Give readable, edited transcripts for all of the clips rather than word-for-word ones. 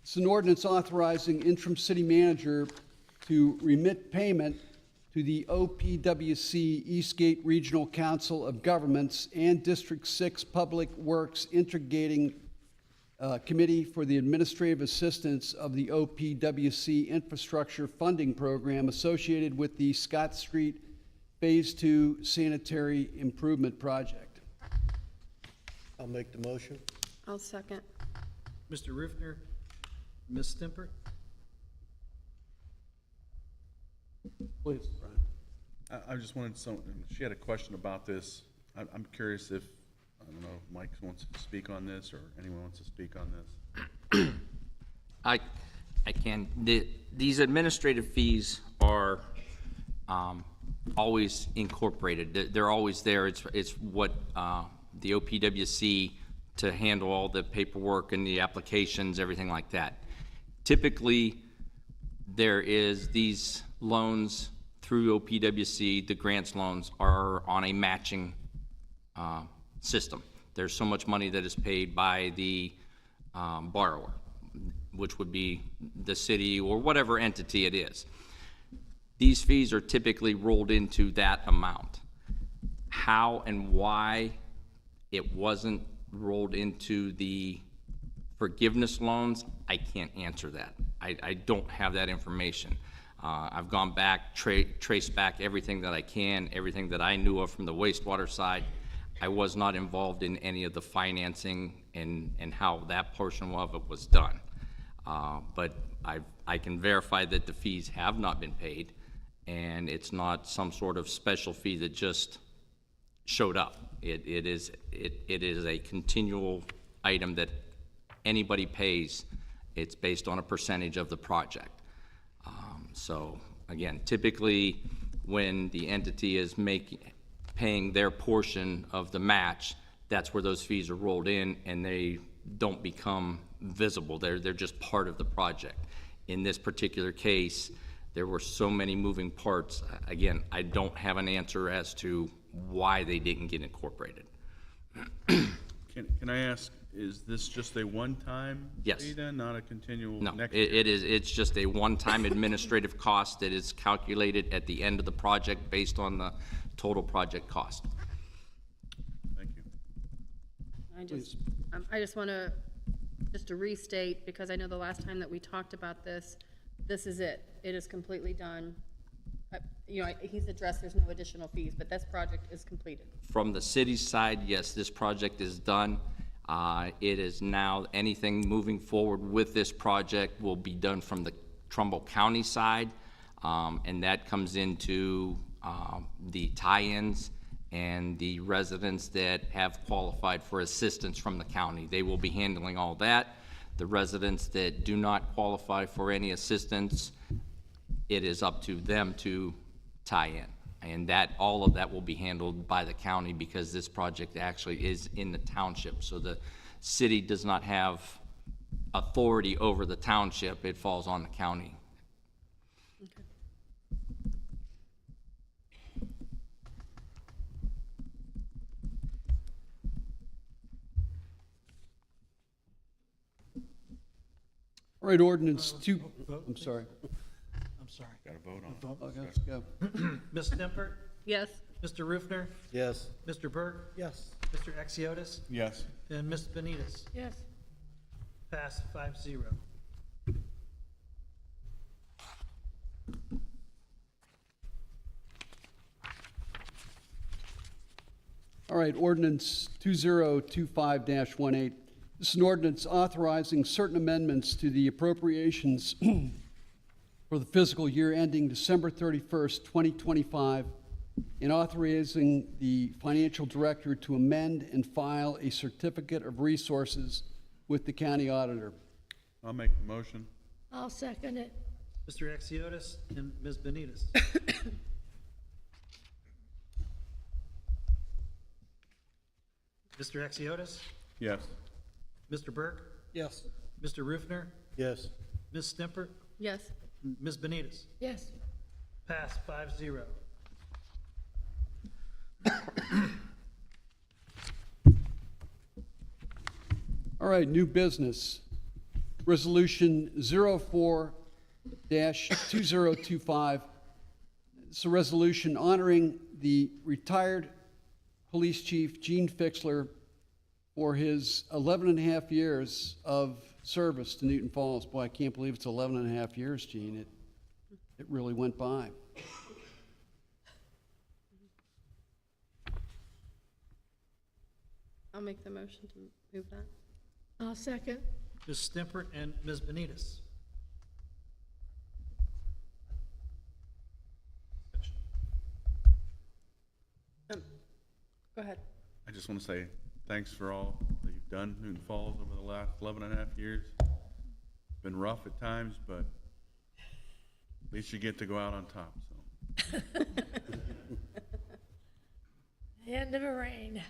It's an ordinance authorizing interim city manager to remit payment to the OPWC Eastgate Regional Council of Governments and District 6 Public Works Integrating Committee for the administrative assistance of the OPWC Infrastructure Funding Program associated with the Scott Street Phase 2 Sanitary Improvement Project. I'll make the motion. I'll second. Mr. Rufner, Ms. Stimpert? Please, Brian. I just wanted she had a question about this. I'm curious if, I don't know, if Mike wants to speak on this or anyone wants to speak on this. I can. These administrative fees are always incorporated. They're always there. It's what the OPWC to handle all the paperwork and the applications, everything like that. Typically, there is these loans through OPWC, the grants loans are on a matching system. There's so much money that is paid by the borrower, which would be the city or whatever entity it is. These fees are typically rolled into that amount. How and why it wasn't rolled into the forgiveness loans, I can't answer that. I don't have that information. I've gone back, traced back everything that I can, everything that I knew of from the wastewater side. I was not involved in any of the financing and how that portion of it was done. But I can verify that the fees have not been paid, and it's not some sort of special fee that just showed up. It is a continual item that anybody pays. It's based on a percentage of the project. So again, typically when the entity is paying their portion of the match, that's where those fees are rolled in, and they don't become visible. They're just part of the project. In this particular case, there were so many moving parts. Again, I don't have an answer as to why they didn't get incorporated. Can I ask, is this just a one-time Yes. fee then, not a continual No, next year? it's just a one-time administrative cost that is calculated at the end of the project based on the total project cost. Thank you. I just want to restate, because I know the last time that we talked about this is it. It is completely done. You know, he's addressed there's no additional fees, but this project is completed. From the city's side, yes, this project is done. It is now, anything moving forward with this project will be done from the Trumbull County side, and that comes into the tie-ins and the residents that have qualified for assistance from the county. They will be handling all that. The residents that do not qualify for any assistance, it is up to them to tie in. And that, all of that will be handled by the county, because this project actually is in the township. So the city does not have authority over the township. It falls on the county. Okay. All right, ordinance two, I'm sorry. I'm sorry. Got to vote on it. Vote. Okay, let's go. Ms. Stimpert? Yes. Mr. Rufner? Yes. Mr. Burke? Yes. Mr. Exiotis? Yes. And Ms. Benitez? Yes. Passed 5-0. All right, ordinance 2025-18. This is an ordinance authorizing certain amendments to the appropriations for the fiscal year ending December 31st, 2025, and authorizing the financial director to amend and file a certificate of resources with the county auditor. I'll make the motion. I'll second it. Mr. Exiotis and Ms. Benitez? Mr. Exiotis? Yes. Mr. Burke? Yes. Mr. Rufner? Yes. Ms. Stimpert? Yes. Ms. Benitez? Yes, Passed 5-0. All right, new business. Resolution 04-2025. It's a resolution honoring the retired police chief Gene Fixler for his 11 and a half years of service to Newton Falls. Boy, I can't believe it's 11 and a half years, Gene. It really went by. I'll make the motion to move that. I'll second. Ms. Stimpert and Ms. Benitez. Go ahead. I just want to say thanks for all that you've done, Newton Falls, over the last 11 and a half years. Been rough at times, but at least you get to go out on top, so. The end of a reign.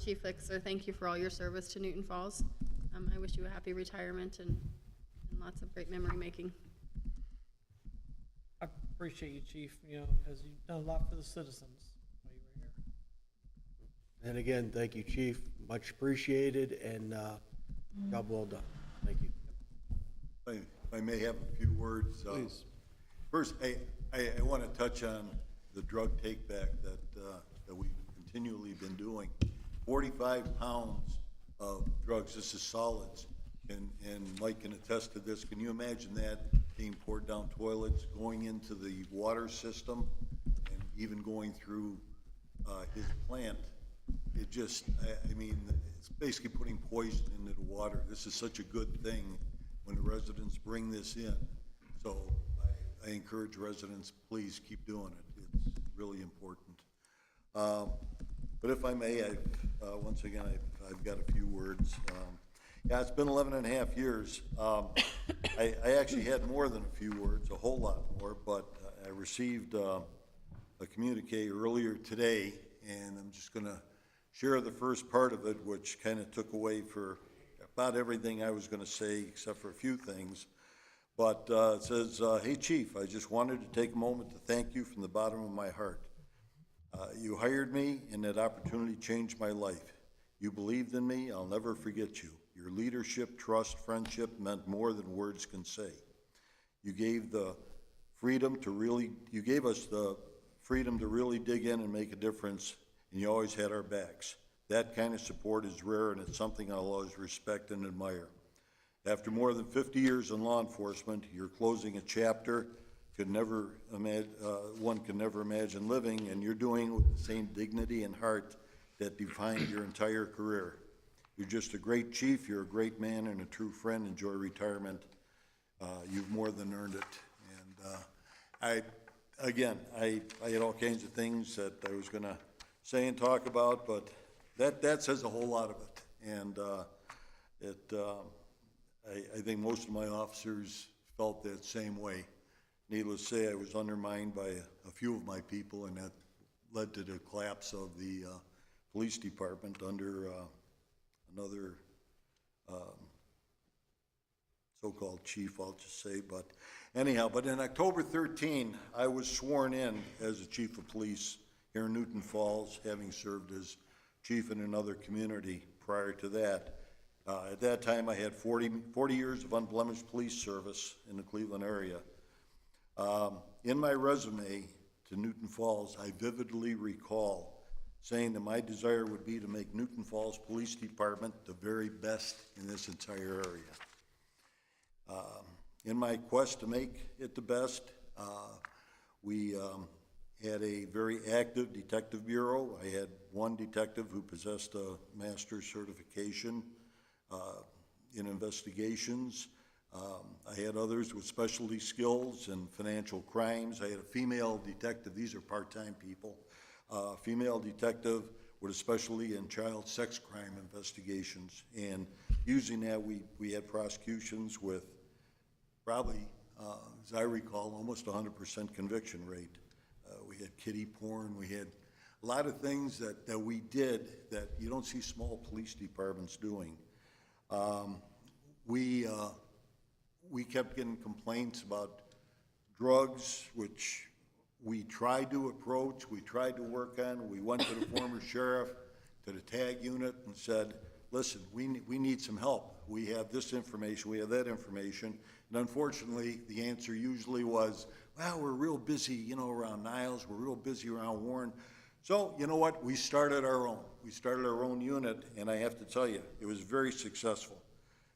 Chief Fixler, thank you for all your service to Newton Falls. I wish you a happy retirement and lots of great memory making. I appreciate you, Chief, you know, because you've done a lot for the citizens while you were here. And again, thank you, Chief. Much appreciated, and job well done. Thank you. If I may have a few words. Please. First, I want to touch on the drug take-back that we've continually been doing. 45 pounds of drugs, this is solids, and Mike can attest to this. Can you imagine that being poured down toilets, going into the water system, and even going through his plant? It just, I mean, it's basically putting poison into the water. This is such a good thing when the residents bring this in. So I encourage residents, please keep doing it. It's really important. But if I may, once again, I've got a few words. Yeah, it's been 11 and a half years. I actually had more than a few words, a whole lot more, but I received a communique earlier today, and I'm just going to share the first part of it, which kind of took away for about everything I was going to say, except for a few things. But it says, "Hey, Chief, I just wanted to take a moment to thank you from the bottom of my heart. You hired me, and that opportunity changed my life. You believed in me. I'll never forget you. Your leadership, trust, friendship meant more than words can say. You gave the freedom to really, you gave us the freedom to really dig in and make a difference, and you always had our backs. That kind of support is rare, and it's something I'll always respect and admire. After more than 50 years in law enforcement, you're closing a chapter one can never imagine living, and you're doing it with the same dignity and heart that defined your entire career. You're just a great chief, you're a great man, and a true friend. Enjoy retirement. You've more than earned it." And I had all kinds of things that I was going to say and talk about, but that says a whole lot of it. And I think most of my officers felt that same way. Needless to say, I was undermined by a few of my people, and that led to the collapse of the police department under another so-called chief, I'll just say. But anyhow, but in October 13, I was sworn in as a chief of police here in Newton Falls, having served as chief in another community prior to that. At that time, I had 40 years of unblemished police service in the Cleveland area. In my resume to Newton Falls, I vividly recall saying that my desire would be to make Newton Falls Police Department the very best in this entire area. In my quest to make it the best, we had a very active detective bureau. I had one detective who possessed a master's certification in investigations. I had others with specialty skills in financial crimes. I had a female detective, these are part-time people, female detective with a specialty in child sex crime investigations. And using that, we had prosecutions with probably, as I recall, almost 100% conviction rate. We had kiddie porn, we had a lot of things that we did that you don't see small police departments doing. We kept getting complaints about drugs, which we tried to approach, we tried to work on. We went to the former sheriff, to the tag unit, and said, listen, we need some help. We have this information, we have that information. And unfortunately, the answer usually was, well, we're real busy, you know, around Niles, we're real busy around Warren. So, you know what, we started our own. We started our own unit, and I have to tell you, it was very successful,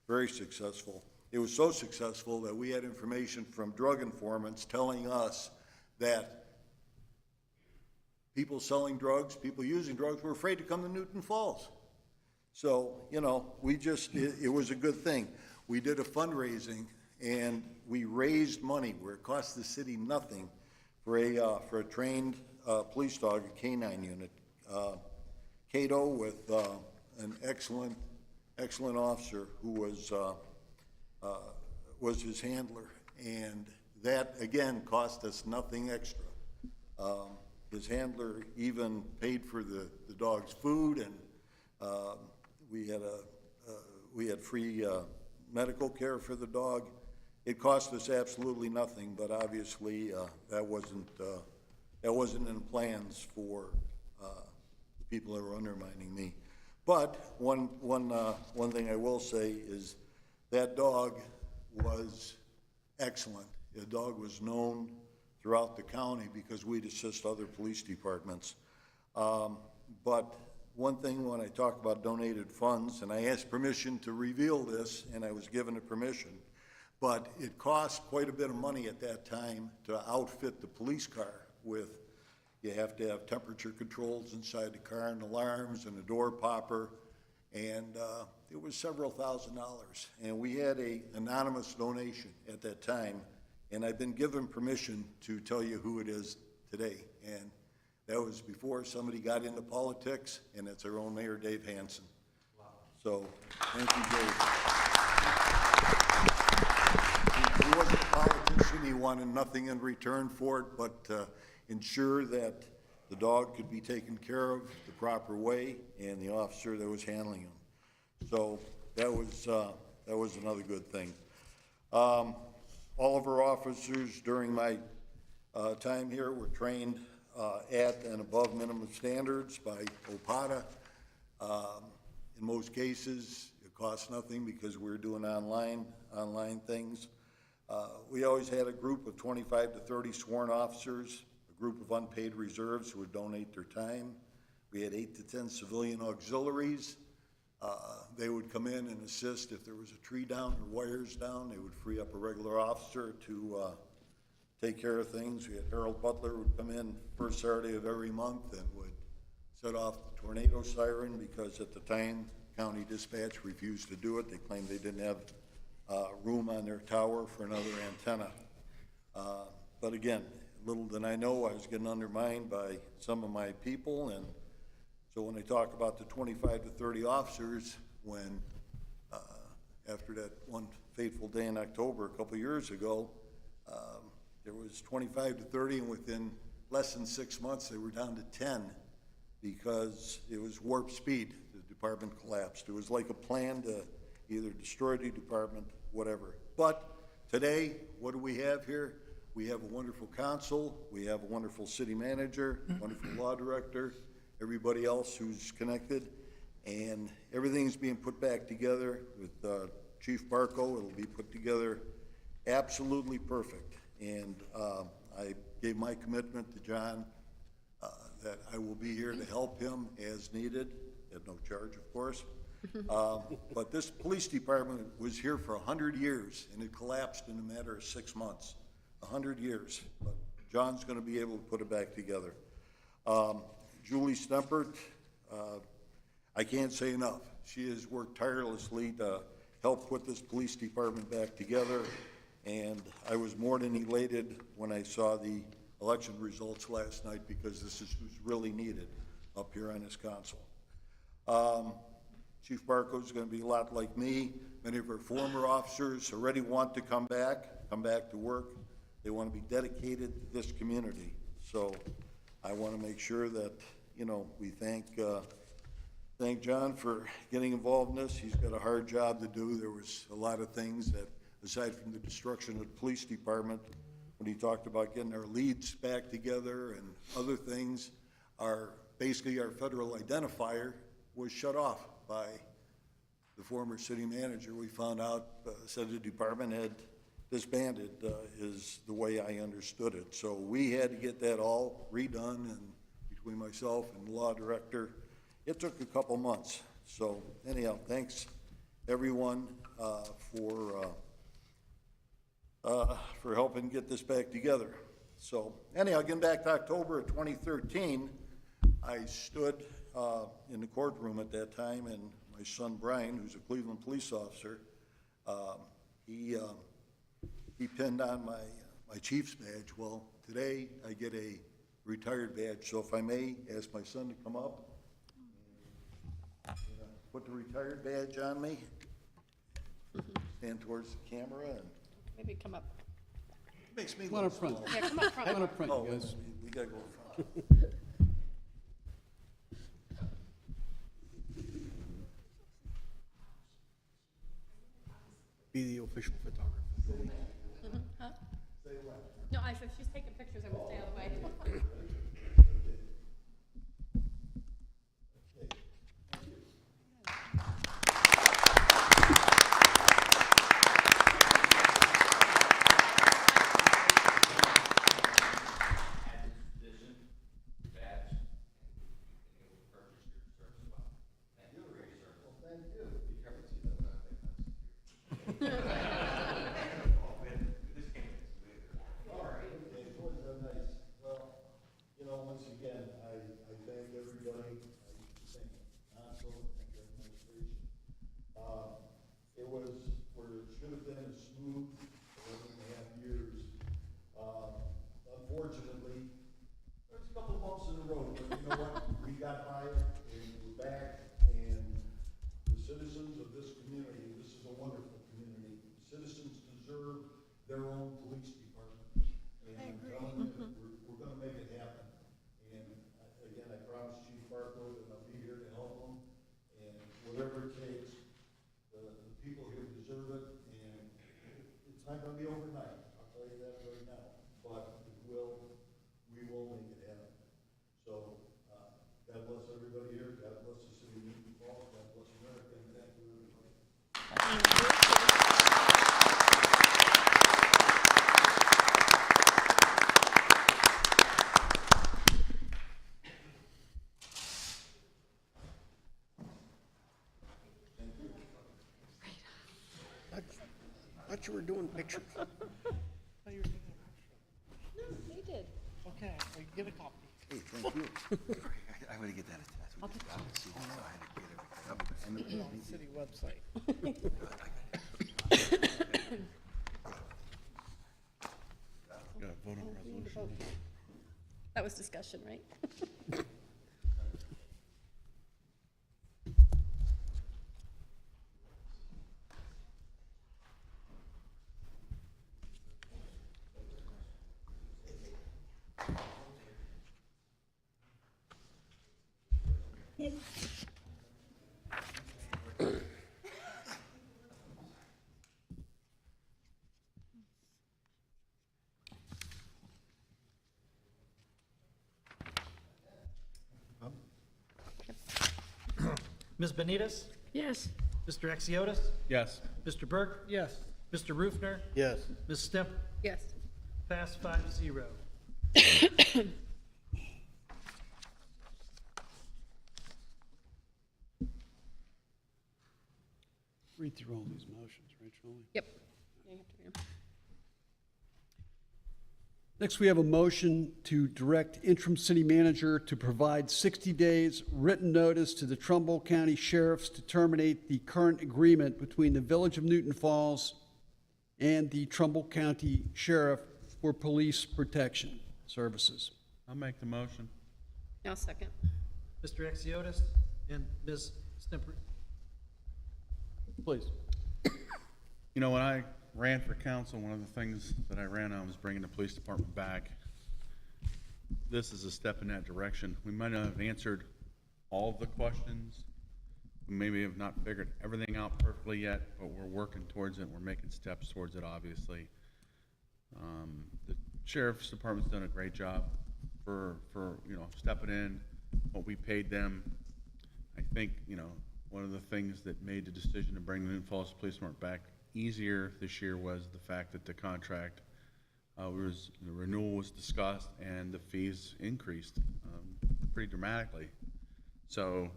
very successful. It was so successful that we had information from drug informants telling us that people selling drugs, people using drugs were afraid to come to Newton Falls. So, you know, it was a good thing. We did a fundraising, and we raised money where it cost the city nothing for a trained police dog, a canine unit. Cato with an excellent officer who was his handler, and that again cost us nothing extra. His handler even paid for the dog's food, and we had free medical care for the dog. It cost us absolutely nothing, but obviously that wasn't in plans for the people that were undermining me. But one thing I will say is that dog was excellent. The dog was known throughout the county because we'd assist other police departments. But one thing when I talk about donated funds, and I asked permission to reveal this, and I was given a permission, but it cost quite a bit of money at that time to outfit the police car with, you have to have temperature controls inside the car and alarms and a door popper, and it was several $1,000s. And we had an anonymous donation at that time, and I've been given permission to tell you who it is today. And that was before somebody got into politics, and it's our own Mayor Dave Hansen. Wow. So, thank you, Dave. He wasn't a politician. He wanted nothing in return for it, but ensure that the dog could be taken care of the proper way, and the officer that was handling him. So that was another good thing. All of our officers during my time here were trained at and above minimum standards by OPATA. In most cases, it cost nothing because we were doing online things. We always had a group of 25 to 30 sworn officers, a group of unpaid reserves who would donate their time. We had 8 to 10 civilian auxiliaries. They would come in and assist if there was a tree down or wires down. They would free up a regular officer to take care of things. We had Harold Butler who would come in first Saturday of every month and would set off the tornado siren because at the time, county dispatch refused to do it. They claimed they didn't have room on their tower for another antenna. But again, little did I know I was getting undermined by some of my people, and so when I talk about the 25 to 30 officers, when after that one fateful day in October a couple years ago, there was 25 to 30, and within less than 6 months they were down to 10 because it was warp speed. The department collapsed. It was like a plan to either destroy the department, whatever. But today, what do we have here? We have a wonderful council, we have a wonderful city manager, wonderful law director, everybody else who's connected, and everything's being put back together with Chief Barco. It'll be put together absolutely perfect. And I gave my commitment to John that I will be here to help him as needed, at no charge, of course. But this police department was here for 100 years, and it collapsed in a matter of 6 months. 100 years. But John's going to be able to put it back together. Julie Stempert, I can't say enough. She has worked tirelessly to help put this police department back together, and I was more than elated when I saw the election results last night because this is who's really needed up here on this council. Chief Barco is going to be a lot like me. Many of our former officers already want to come back to work. They want to be dedicated to this community. So I want to make sure that, you know, we thank John for getting involved in this. He's got a hard job to do. There was a lot of things that, aside from the destruction of the police department, when he talked about getting our leads back together and other things, basically our federal identifier was shut off by the former city manager, we found out, said the department had disbanded, is the way I understood it. So we had to get that all redone, and between myself and the law director, it took a couple months. So anyhow, thanks everyone for helping get this back together. So anyhow, getting back to October of 2013, I stood in the courtroom at that time, and my son Brian, who's a Cleveland police officer, he pinned on my chief's badge. Well, today I get a retired badge, so if I may ask my son to come up, put the retired badge on me, stand towards the camera, and Maybe come up. makes me Come on look up front. small. Yeah, come up front. Come on up front, Oh, you guys. we gotta go front. Be the official photographer. No, I said she's taking pictures, I will stay out of the way. Well, you know, once again, I thank everybody, I thank council, I thank the administration. It was where it should have been a smooth 11.5 years. Unfortunately, there's a couple bumps in the road, but you know what? We got by it, and we're back, and the citizens of this community, this is a wonderful community. Citizens deserve their own police department. And I'm telling you, we're gonna make it happen. And again, I promise Chief Barcode that I'll be here to help them, and whatever it takes, the people here deserve it, and it's not gonna be overnight, I'll tell you that right now, but we will make it happen. So, God bless everybody here, God bless the city of Newton Falls, God bless America, and thank you, everybody. Thought you were doing pictures. Oh, you were doing it. No, they did. Okay, well, you get a copy. Hey, thank you. I'm gonna get that attached. I'll take I had to get everything. Put it on the city website. Got a vote on the resolution. That was discussion, right? Ms. Benitez? Yes. Mr. Exiotis? Yes. Mr. Burke? Yes. Mr. Rufner? Yes. Ms. Stemper? Yes. Pass 5-0. Read through all these motions, right, Julie? Yep. Yeah, you have to read 'em. Next, we have a motion to direct interim city manager to provide 60 days written notice to the Trumbull County Sheriffs to terminate the current agreement between the Village of Newton Falls and the Trumbull County Sheriff for police protection services. I'll make the motion. I'll second. Mr. Exiotis and Ms. Stemper. Please. You know, when I ran for council, one of the things that I ran on was bringing the police department back. This is a step in that direction. We might not have answered all of the questions. We maybe have not figured everything out perfectly yet, but we're working towards it. We're making steps towards it, obviously. The sheriff's department's done a great job for stepping in, what we paid them. I think, one of the things that made the decision to bring the Newton Falls Police Department back easier this year was the fact that the contract the renewal was discussed and the fees increased pretty dramatically. So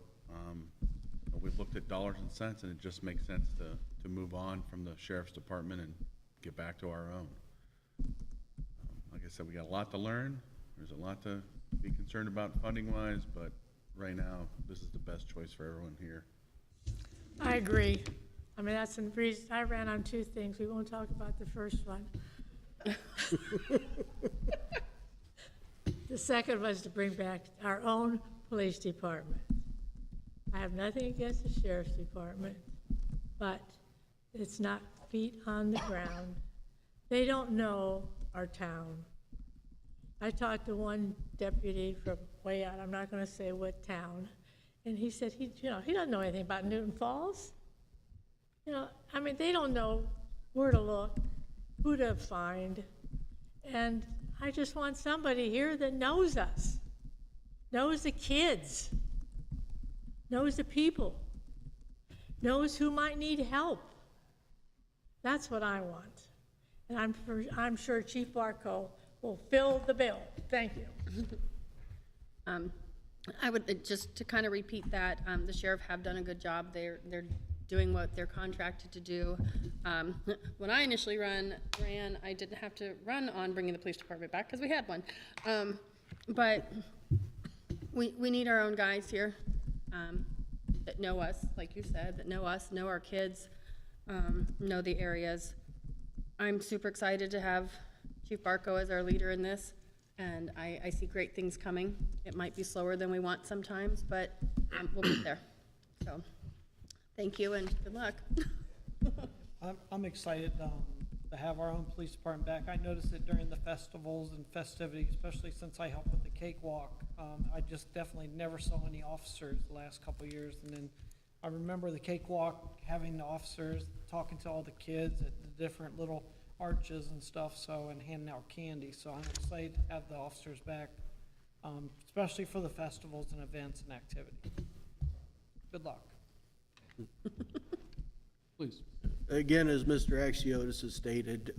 we've looked at dollars and cents, and it just makes sense to move on from the sheriff's department and get back to our own. Like I said, we got a lot to learn. There's a lot to be concerned about funding-wise, but right now, this is the best choice for everyone here. I agree. I mean, that's the reason, I ran on two things. We won't talk about the first one. The second was to bring back our own police department. I have nothing against the sheriff's department, but it's not feet on the ground. They don't know our town. I talked to one deputy from way out, I'm not gonna say what town, and he said he doesn't know anything about Newton Falls. I mean, they don't know where to look, who to find, and I just want somebody here that knows us, knows the kids, knows the people, knows who might need help. That's what I want. And I'm sure Chief Barco will fill the bill. Thank you. I would, just to kind of repeat that, the sheriff have done a good job. They're doing what they're contracted to do. When I initially ran, I didn't have to run on bringing the police department back because we had one. But we need our own guys here that know us, like you said, that know us, know our kids, know the areas. I'm super excited to have Chief Barco as our leader in this, and I see great things coming. It might be slower than we want sometimes, but we'll get there. So, thank you and good luck. I'm excited to have our own police department back. I noticed it during the festivals and festivities, especially since I helped with the cakewalk. I just definitely never saw any officers the last couple of years. And then I remember the cakewalk, having the officers, talking to all the kids at the different little arches and stuff, and handing out candy. So I'm excited to have the officers back, especially for the festivals and events and activities. Good luck. Please. Again, as Mr. Axiotis has stated,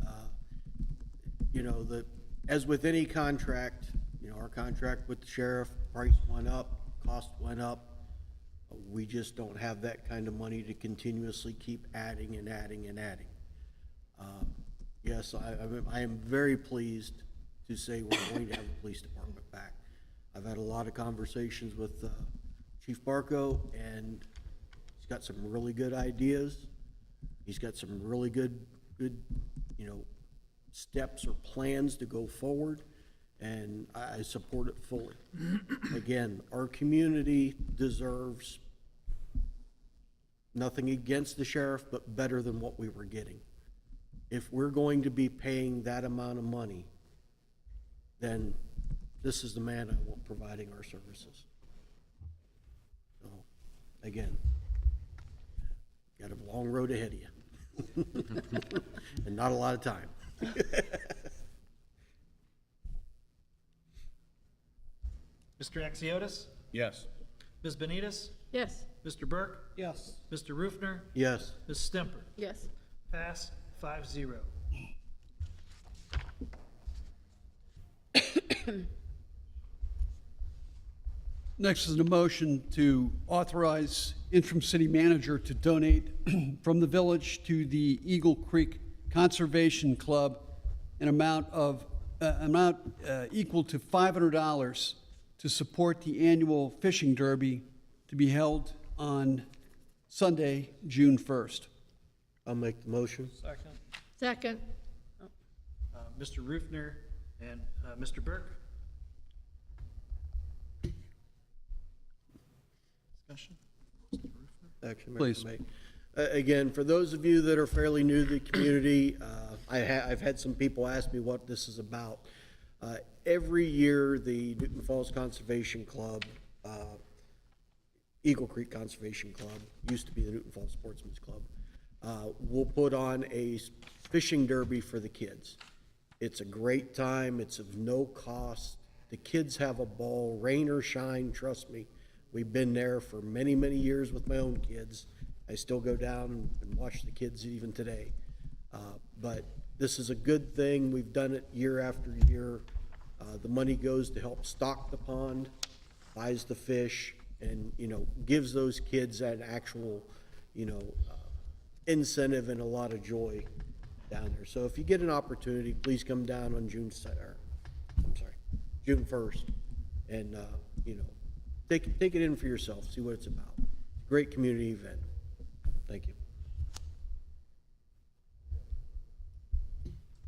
as with any contract, our contract with the sheriff, price went up, cost went up. We just don't have that kind of money to continuously keep adding and adding and adding. Yes, I am very pleased to say we're going to have a police department back. I've had a lot of conversations with Chief Barco, and he's got some really good ideas. He's got some really good, steps or plans to go forward, and I support it fully. Again, our community deserves nothing against the sheriff, but better than what we were getting. If we're going to be paying that amount of money, then this is the man I want providing our services. So, again, got a long road ahead of you. And not a lot of time. Mr. Axiotis? Yes. Ms. Benitez? Yes. Mr. Burke? Yes. Mr. Rufner? Yes. Ms. Stemper? Yes. Pass 5-0. Next is a motion to authorize interim city manager to donate from the village to the Eagle Creek Conservation Club an amount equal to $500 to support the annual fishing derby to be held on Sunday, June 1st. I'll make the motion. Second. Second. Mr. Rufner and Mr. Burke? Discussion? Mr. Rufner? Action, Please. Mr. May. Again, for those of you that are fairly new to the community, I've had some people ask me what this is about. Every year, the Newton Falls Conservation Club, Eagle Creek Conservation Club, used to be the Newton Falls Sportsman's Club, will put on a fishing derby for the kids. It's a great time. It's of no cost. The kids have a ball, rain or shine, trust me. We've been there for many, many years with my own kids. I still go down and watch the kids even today. But this is a good thing. We've done it year after year. The money goes to help stock the pond, buys the fish, and, you know, gives those kids that actual, you know, incentive and a lot of joy down there. So if you get an opportunity, please come down on June 1st, and, you know, take it in for yourself, see what it's about. Great community event. Thank you.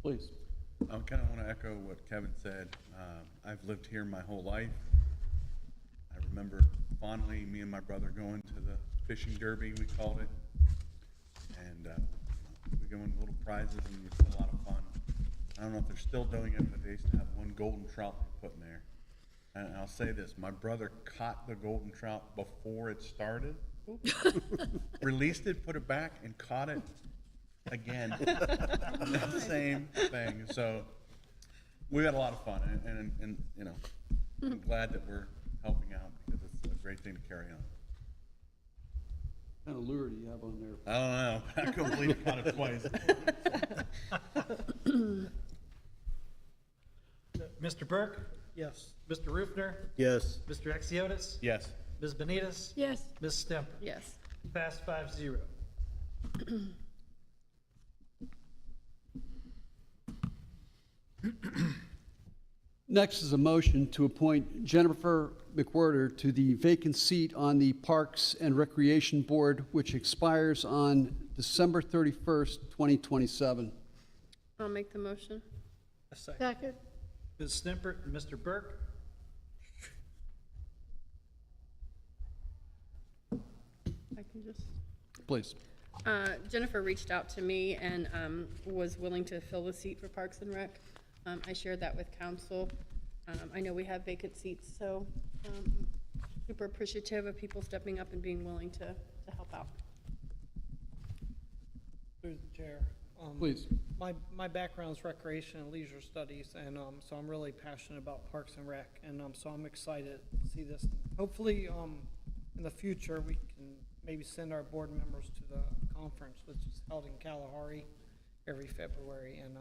Please. I kind of want to echo what Kevin said. I've lived here my whole life. I remember fondly me and my brother going to the fishing derby, we called it. And we go in little prizes, and it's a lot of fun. I don't know if they're still doing it, but they used to have one golden trout they put in there. And I'll say this, my brother caught the golden trout before it started, released it, put it back, and caught it again. Same thing. So we had a lot of fun, and you know, I'm glad that we're helping out because it's a great thing to carry on. What kind of lure do you have on there? I don't know. I couldn't believe it caught it twice. Mr. Burke, Yes. Mr. Rufner, Yes. Mr. Exiotis, Yes. Ms. Benitez, Yes, Ms. Stemper. Yes. Pass 5-0. Next is a motion to appoint Jennifer McWhirter to the vacant seat on the Parks and Recreation Board, which expires on December 31st, 2027. I'll make the motion. A second. second, Ms. Stemper and Mr. Burke. I can just. Please. Jennifer reached out to me and was willing to fill the seat for Parks and Rec. I shared that with council. I know we have vacant seats, so super appreciative of people stepping up and being willing to help out. Through the chair. Please. My background's recreation and leisure studies, and so I'm really passionate about Parks and Rec, and so I'm excited to see this. Hopefully, in the future, we can maybe send our board members to the conference, which is held in Kalahari every February. And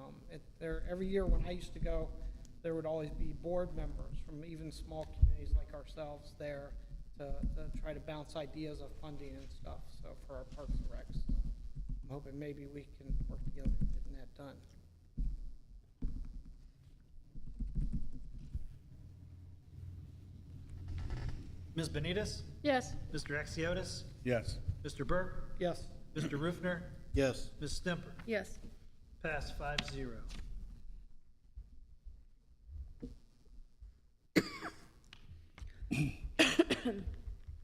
every year when I used to go, there would always be board members from even small communities like ourselves there to try to bounce ideas of funding and stuff. So for our Parks and Recs, so I'm hoping maybe we can work together in getting that done. Ms. Benitez, yes, Mr. Exiotis, Yes. Mr. Burke, Yes. Mr. Rufner, Yes. Ms. Stemper. Yes. Pass 5-0.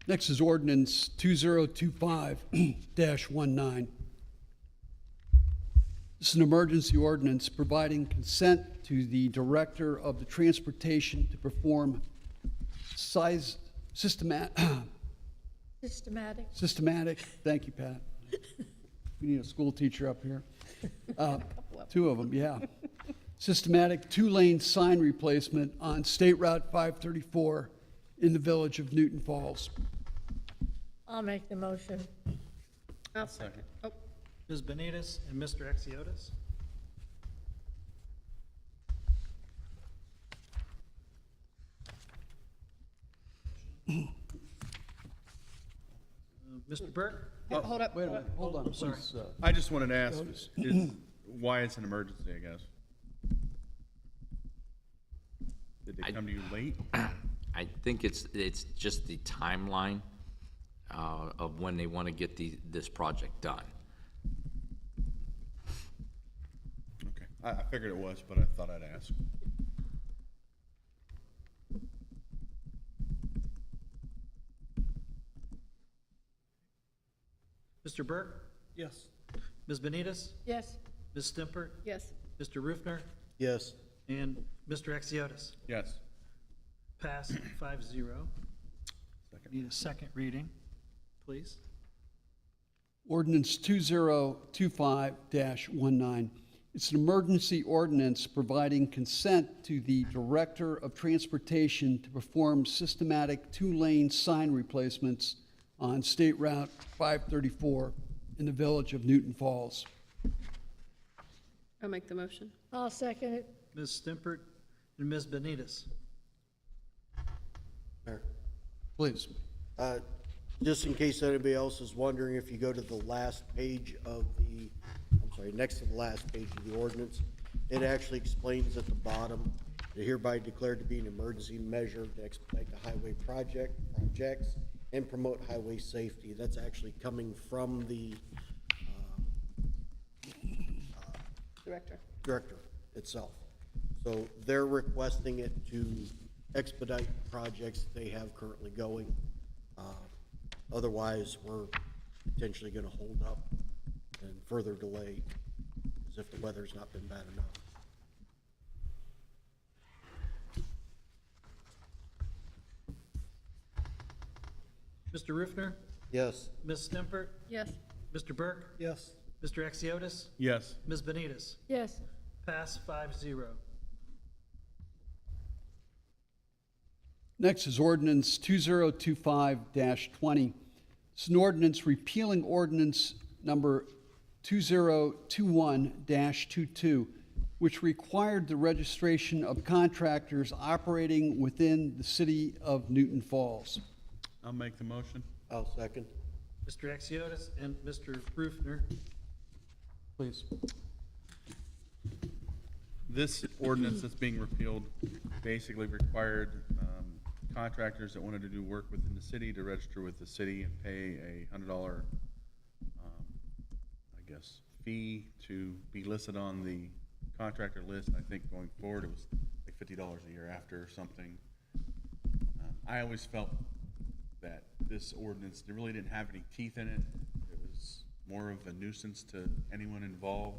Next is ordinance 2025-19. This is an emergency ordinance providing consent to the Director of the Transportation to perform systematic, thank you, Pat. We need a school teacher up here. Two of them, yeah. Systematic two-lane sign replacement on State Route 534 in the village of Newton Falls. I'll make the motion. I'll second. Oh, Ms. Benitez and Mr. Exiotis. Mr. Burke? hold up. Wait a minute, hold on, sorry. please. I just wanted to ask why it's an emergency, I guess. Did they come to you late? I think it's just the timeline of when they want to get this project done. Okay, I figured it was, but I thought I'd ask. Mr. Burke? Yes. Ms. Benitez? Yes, Ms. Stemper? Yes. Mr. Rufner? Yes. And Mr. Exiotis. Yes. Pass 5-0. Need a second reading, please. Ordinance 2025-19 It's an emergency ordinance providing consent to the Director of Transportation to perform systematic two-lane sign replacements on State Route 534 in the village of Newton Falls. I'll make the motion. I'll second it. Ms. Stimpert and Ms. Benitez. Mayor. Please. Just in case anybody else is wondering, if you go to the last page of the, next to the last page of the ordinance, it actually explains at the bottom, "They're hereby declared to be an emergency measure to expedite the highway projects and promote highway safety." That's actually coming from the director itself. So they're requesting it to expedite projects they have currently going. Otherwise, we're potentially gonna hold up and further delay as if the weather's not been bad enough. Mr. Rufner, Yes. Ms. Stimpert, Yes. Mr. Burke, Yes. Mr. Exiotis, Yes. Ms. Benitez. Yes, Pass 5-0. Next is ordinance 2025-20. It's an ordinance repealing ordinance number 2021-22, which required the registration of contractors operating within the city of Newton Falls. I'll make the motion. I'll second. Mr. Exiotis and Mr. Rufner. Please. This ordinance that's being repealed basically required contractors that wanted to do work within the city to register with the city and pay a $100, fee to be listed on the contractor list. I think going forward, it was like $50 a year after or something. I always felt that this ordinance, it really didn't have any teeth in it. It was more of a nuisance to anyone involved.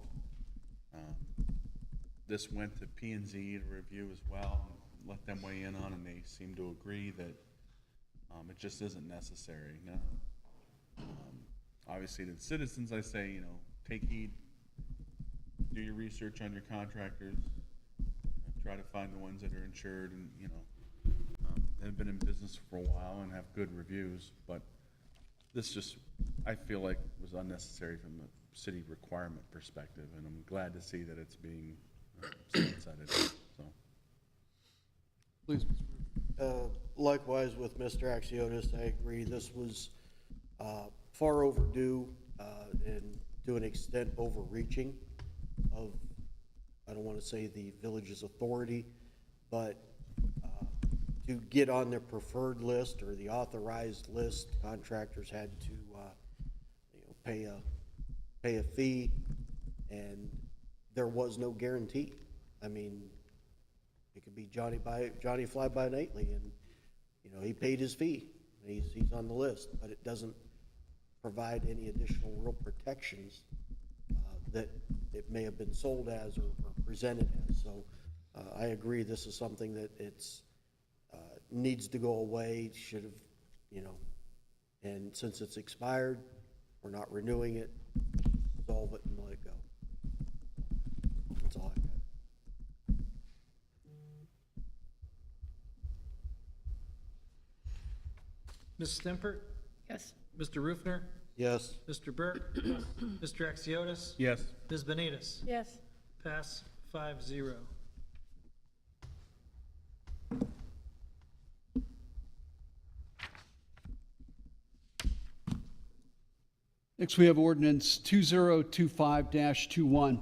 This went to P&Z to review as well, and let them weigh in on, and they seem to agree that it just isn't necessary. Now, obviously, to the citizens, I say, you know, take heed, do your research on your contractors, try to find the ones that are insured and, you know, have been in business for a while and have good reviews, but this just, I feel like was unnecessary from a city requirement perspective, and I'm glad to see that it's being sunsetted, so. Please. Likewise with Mr. Axiotis, I agree. This was far overdue and to an extent overreaching of, I don't want to say the village's authority, but to get on their preferred list or the authorized list, contractors had to pay a fee, and there was no guarantee. I mean, it could be Johnny Fly By Nightly, and he paid his fee. He's on the list, but it doesn't provide any additional real protections that it may have been sold as or presented as. So I agree. This is something that needs to go away. Should have, and since it's expired, we're not renewing it. Solve it and let it go. That's all I got. Ms. Stimpert, Yes. Mr. Rufner, Yes. Mr. Burke, Mr. Exiotis, Yes. Ms. Benitez. yes, Pass 5-0. Next, we have ordinance 2025-21.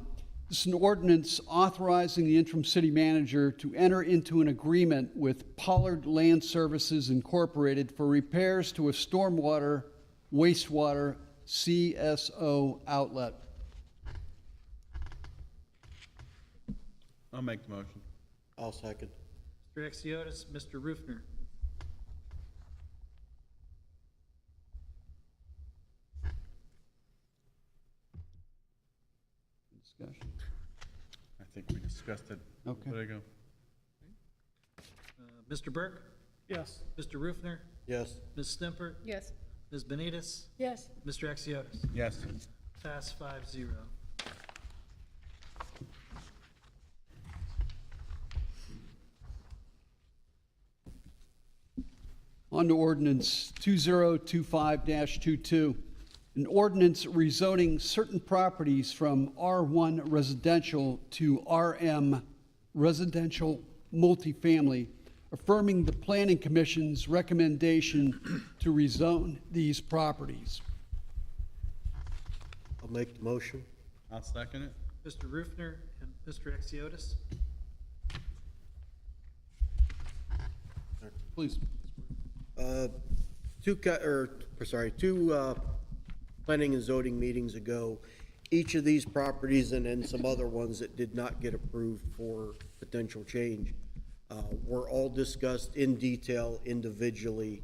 This is an ordinance authorizing the interim city manager to enter into an agreement with Pollard Land Services Incorporated for repairs to a stormwater, wastewater CSO outlet. I'll make the motion. I'll second. Mr. Exiotis, Mr. Rufner. Discussion. I think we discussed it a Okay. little bit ago. Mr. Burke, Yes. Mr. Rufner, Yes. Ms. Stimpert, Yes. Ms. Benitez, yes, Mr. Exiotis. Yes. Pass 5-0. On to ordinance 2025-22, an ordinance rezoning certain properties from R1 residential to RM residential multifamily, affirming the Planning Commission's recommendation to rezone these properties. I'll make the motion. I'll second it. Mr. Rufner and Mr. Exiotis. Please. Two planning and zoning meetings ago, each of these properties and then some other ones that did not get approved for potential change were all discussed in detail individually,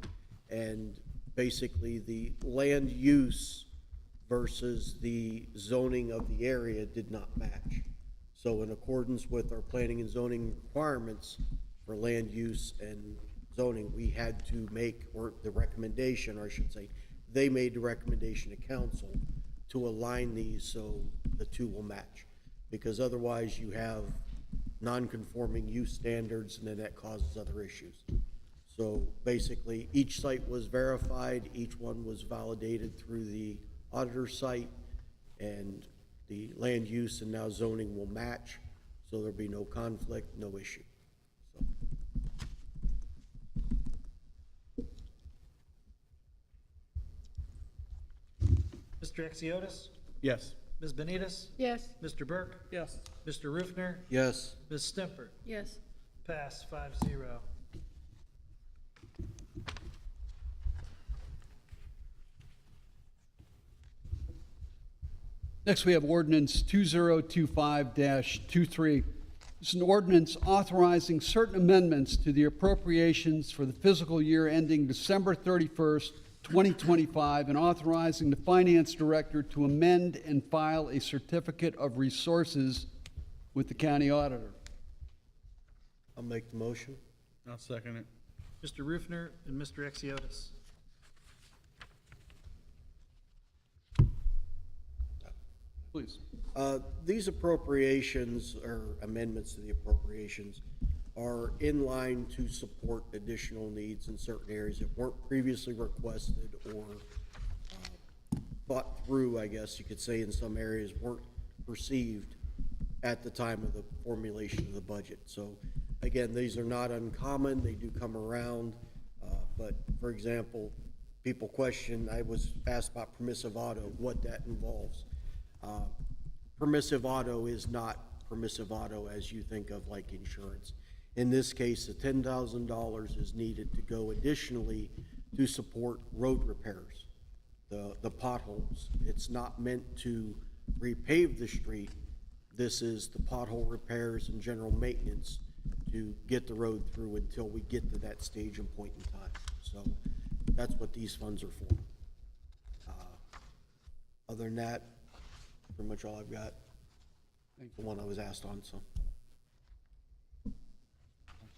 and basically the land use versus the zoning of the area did not match. So in accordance with our planning and zoning requirements for land use and zoning, we had to make, or the recommendation, or I should say, they made the recommendation to council to align these so the two will match. Because otherwise you have non-conforming use standards and then that causes other issues. So basically, each site was verified, each one was validated through the auditor site, and the land use and now zoning will match, so there'll be no conflict, no issue. So, Mr. Exiotis? Yes. Ms. Benitez? Yes. Mr. Burke? Yes. Mr. Rufner? yes, Ms. Stempert? Yes. Pass 5-0. Next, we have ordinance 2025-23. It's an ordinance authorizing certain amendments to the appropriations for the fiscal year ending December 31st, 2025, and authorizing the finance director to amend and file a certificate of resources with the county auditor. I'll make the motion. I'll second it. Mr. Rufner and Mr. Exiotis. Please. These appropriations, or amendments to the appropriations, are in line to support additional needs in certain areas that weren't previously requested or thought through, I guess you could say, in some areas weren't perceived at the time of the formulation of the budget. So again, these are not uncommon, they do come around, but for example, people question, I was asked about permissive auto, what that involves. Permissive auto is not permissive auto as you think of like insurance. In this case, the $10,000 is needed to go additionally to support road repairs, the potholes. It's not meant to repave the street. This is the pothole repairs and general maintenance to get the road through until we get to that stage and point in time. So that's what these funds are for. Other than that, pretty much all I've got. The one I was asked on, so.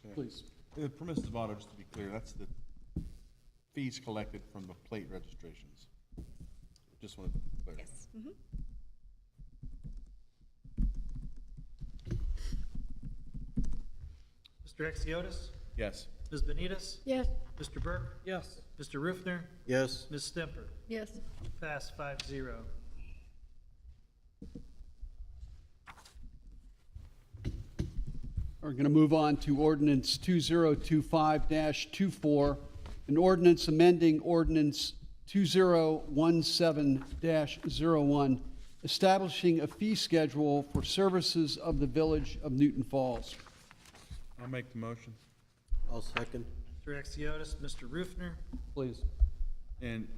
Okay. Please. The permissive auto, just to be clear, that's the fees collected from the plate registrations. Just wanted to clarify. Yes. Mr. Exiotis? Yes. Ms. Benitez? Yes. Mr. Burke? Yes. Mr. Rufner? Yes, Ms. Stempert? Yes. Pass 5-0. We're going to move on to ordinance 2025-24, an ordinance amending ordinance 2017-01, establishing a fee schedule for services of the Village of Newton Falls. I'll make the motion. I'll second. Mr. Exiotis, Mr. Rufner? Please. And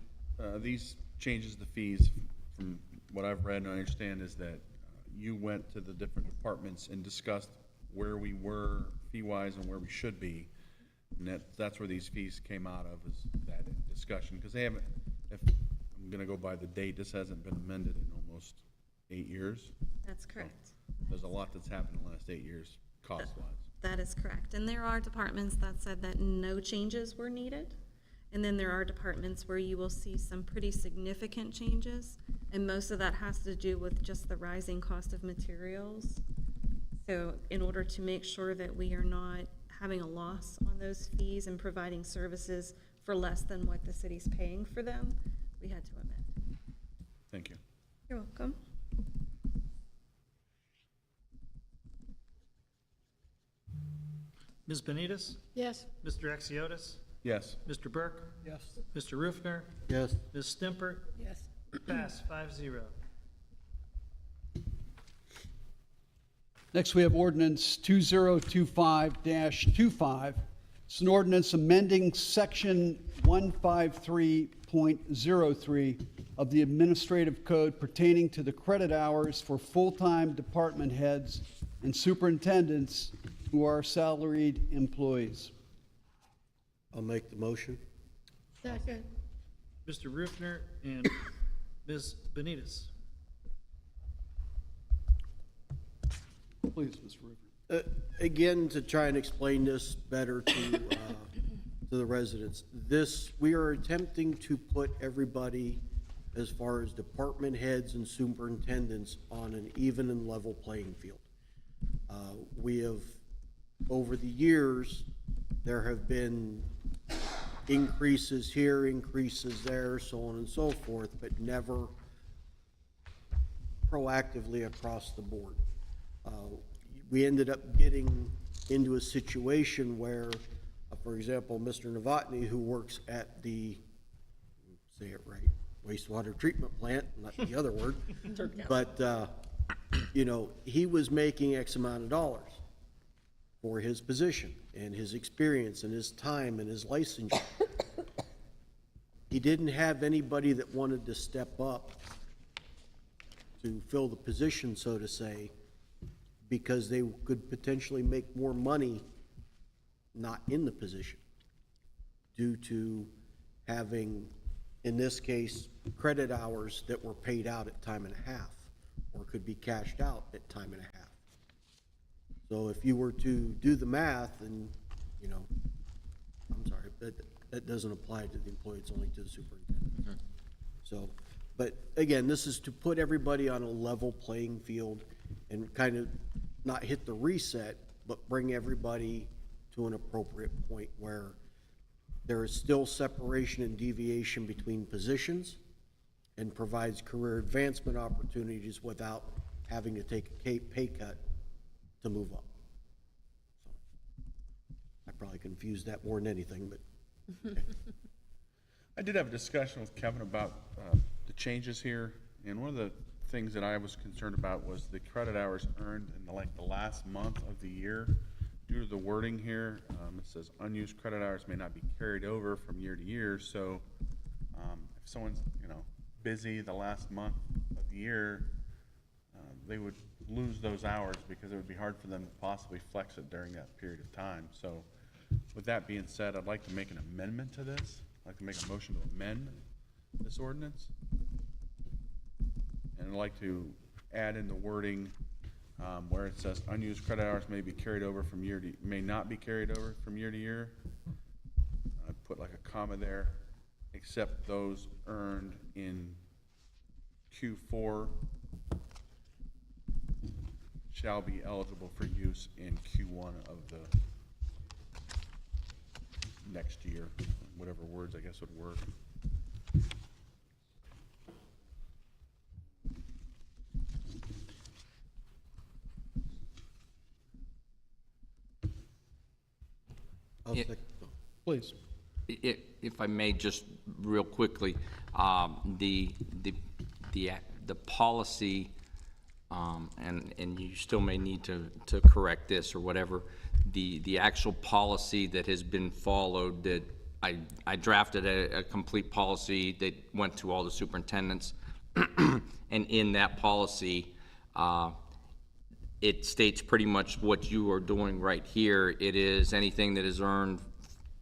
these changes the fees, from what I've read and I understand, is that you went to the different departments and discussed where we were fee-wise and where we should be. And that's where these fees came out of, is that discussion. Because they haven't, if I'm going to go by the date, this hasn't been amended in almost 8 years. That's correct. There's a lot that's happened in the last 8 years, cost-wise. That is correct. And there are departments that said that no changes were needed. And then there are departments where you will see some pretty significant changes. And most of that has to do with just the rising cost of materials. So in order to make sure that we are not having a loss on those fees and providing services for less than what the city's paying for them, we had to amend. Thank you. You're welcome. Ms. Benitez? Yes, Mr. Exiotis? Yes. Mr. Burke? Yes. Mr. Rufner? Yes, Ms. Stimpert? yes, Pass 5-0. Next, we have ordinance 2025-25. It's an ordinance amending section 153.03 of the Administrative Code pertaining to the credit hours for full-time department heads and superintendents who are salaried employees. I'll make the motion. second, Mr. Rufner and Ms. Benitez? Please, Mr. Rupert. Again, to try and explain this better to the residents, we are attempting to put everybody, as far as department heads and superintendents, on an even and level playing field. We have, over the years, there have been increases here, increases there, so on and so forth, but never proactively across the board. We ended up getting into a situation where, for example, Mr. Novotny, who works at the, say it right, wastewater treatment plant, not the other word, but, you know, he was making X amount of dollars for his position and his experience and his time and his licensure. He didn't have anybody that wanted to step up to fill the position, so to say, because they could potentially make more money not in the position due to having, in this case, credit hours that were paid out at time and a half or could be cashed out at time and a half. So if you were to do the math and, you know, I'm sorry, but that doesn't apply to the employee, it's only to the superintendent. So, but again, this is to put everybody on a level playing field and kind of not hit the reset, but bring everybody to an appropriate point where there is still separation and deviation between positions and provides career advancement opportunities without having to take a pay cut to move up. So, I probably confused that more than anything, but okay. I did have a discussion with Kevin about the changes here, and one of the things that I was concerned about was the credit hours earned in the last month of the year. Due to the wording here, it says unused credit hours may not be carried over from year to year, so if someone's, you know, busy the last month of the year, they would lose those hours because it would be hard for them to possibly flex it during that period of time. So with that being said, I'd like to make an amendment to this. I'd like to make a motion to amend this ordinance. And I'd like to add in the wording where it says unused credit hours may be carried over from year to, may not be carried over from year to year. I'd put like a comma there, except those earned in Q4 shall be eligible for use in Q1 of the next year. Whatever words I guess would work. I'll Yeah. Please. If I may, just real quickly, the policy, and you still may need to correct this or whatever, the actual policy that has been followed, that I drafted a complete policy that went to all the superintendents, and in that policy, it states pretty much what you are doing right here. It is anything that is earned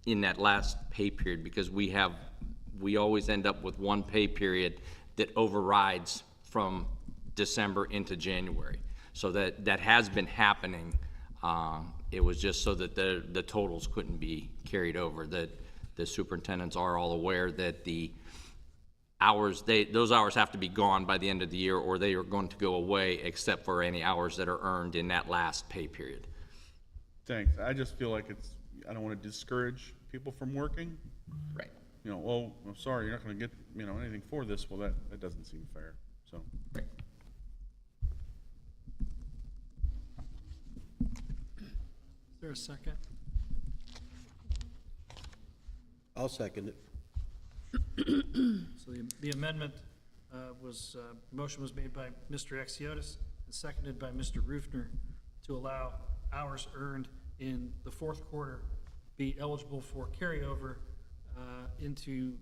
in that last pay period, because we always end up with one pay period that overrides from December into January. So that has been happening. It was just so that the totals couldn't be carried over, that the superintendents are all aware that the hours, those hours have to be gone by the end of the year, or they are going to go away, except for any hours that are earned in that last pay period. Thanks. I just feel like I don't want to discourage people from working, Right. You know, oh, I'm sorry, you're not gonna get, you know, anything for this, well, that doesn't seem fair, so. Right. Is there a second? I'll second it. So the amendment motion was made by Mr. Exiotis and seconded by Mr. Rufner to allow hours earned in the fourth quarter be eligible for carryover into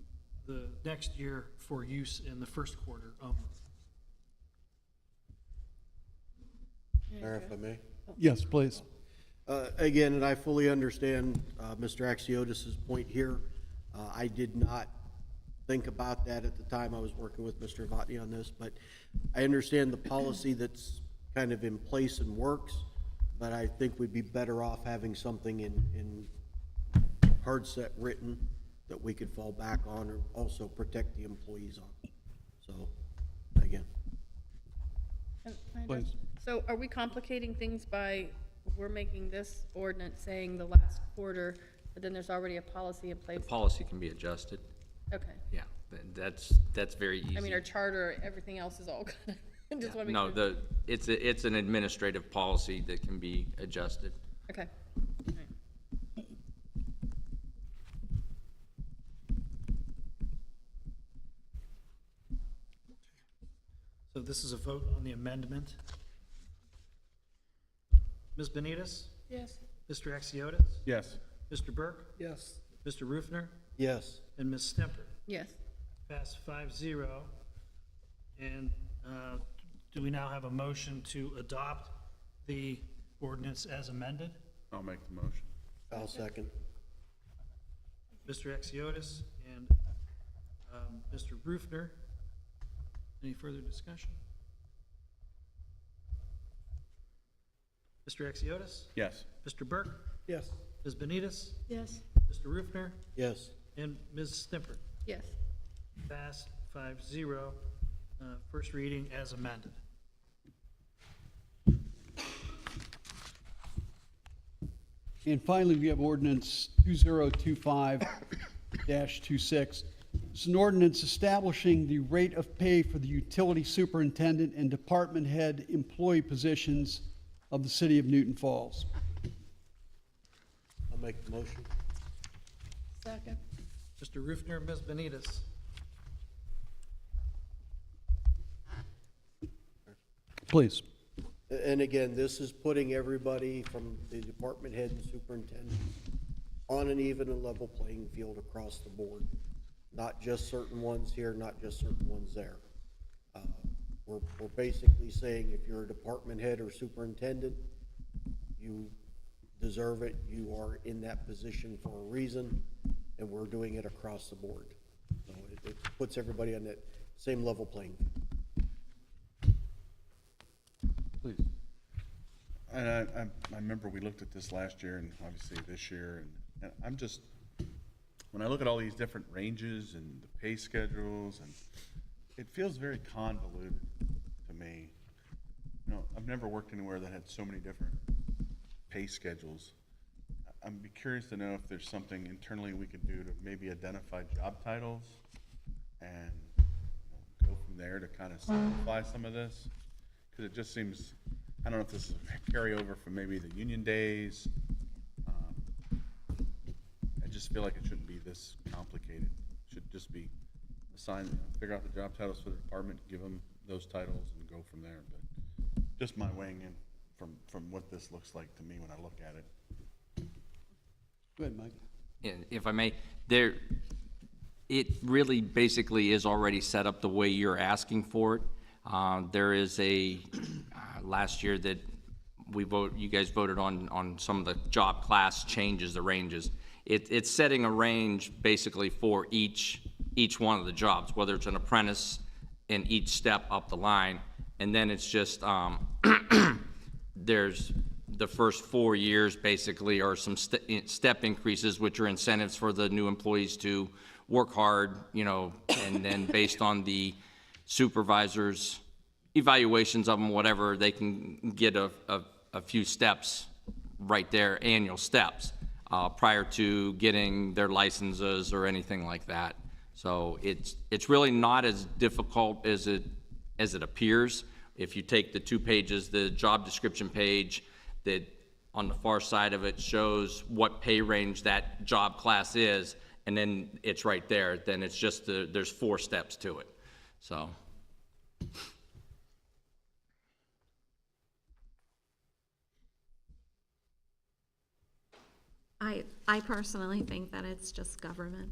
the next year for use in the first quarter only. Mayor, if I may. Yes, please. Again, and I fully understand Mr. Axiotis' point here. I did not think about that at the time I was working with Mr. Vatni on this, but I understand the policy that's kind of in place and works, but I think we'd be better off having something in hard set written that we could fall back on or also protect the employees on. So, again. Please. So are we complicating things by, we're making this ordinance saying the last quarter, but then there's already a policy in place? The policy can be adjusted. Okay. Yeah, that's very easy. I mean, our charter, everything else is all good. I just want to No, make sure. it's an administrative policy that can be adjusted. Okay. All right. So this is a vote on the amendment. Ms. Benitez? Yes. Mr. Axiotis? Yes. Mr. Burke? Yes. Mr. Rufner? Yes. And Ms. Stemper? Yes. Pass 5-0. And do we now have a motion to adopt the ordinance as amended? I'll make the motion. I'll second. Mr. Axiotis and Mr. Rufner. Any further discussion? Mr. Axiotis? Yes. Mr. Burke? Yes. Ms. Benitez? Yes, Mr. Rufner? Yes. And Ms. Stemper? Yes. Pass 5-0. First reading as amended. And finally, we have ordinance 2025-26. It's an ordinance establishing the rate of pay for the utility superintendent and department head employee positions of the city of Newton Falls. I'll make the motion. Second. Mr. Rufner, Ms. Benitez. Please. And again, this is putting everybody from the department head and superintendent on an even and level playing field across the board. Not just certain ones here, not just certain ones there. We're basically saying if you're a department head or superintendent, you deserve it, you are in that position for a reason, and we're doing it across the board. So it puts everybody on that same level playing field. Please. And I remember we looked at this last year and obviously this year, and I'm just, when I look at all these different ranges and the pay schedules, and it feels very convoluted to me. You know, I've never worked anywhere that had so many different pay schedules. I'd be curious to know if there's something internally we could do to maybe identify job titles and go from there to kind of simplify some of this. Because it just seems, I don't know if this is a carryover from maybe the union days. I just feel like it shouldn't be this complicated. It should just be assigned, figure out the job titles for the department, give them those titles and go from there. But just my weighing in from what this looks like to me when I look at it. Go ahead, Mike. And if I may, it really basically is already set up the way you're asking for it. There is last year that you guys voted on some of the job class changes, the ranges. It's setting a range basically for each one of the jobs, whether it's an apprentice in each step up the line. And then it's just, there's the first 4 years basically are some step increases, which are incentives for the new employees to work hard, and then based on the supervisors' evaluations of them, whatever, they can get a few steps right there, annual steps. prior to getting their licenses or anything like that. So it's really not as difficult as it appears. If you take the 2 pages, the job description page, that on the far side of it shows what pay range that job class is, and then it's right there. Then it's just there's 4 steps to it. So. I personally think that it's just government.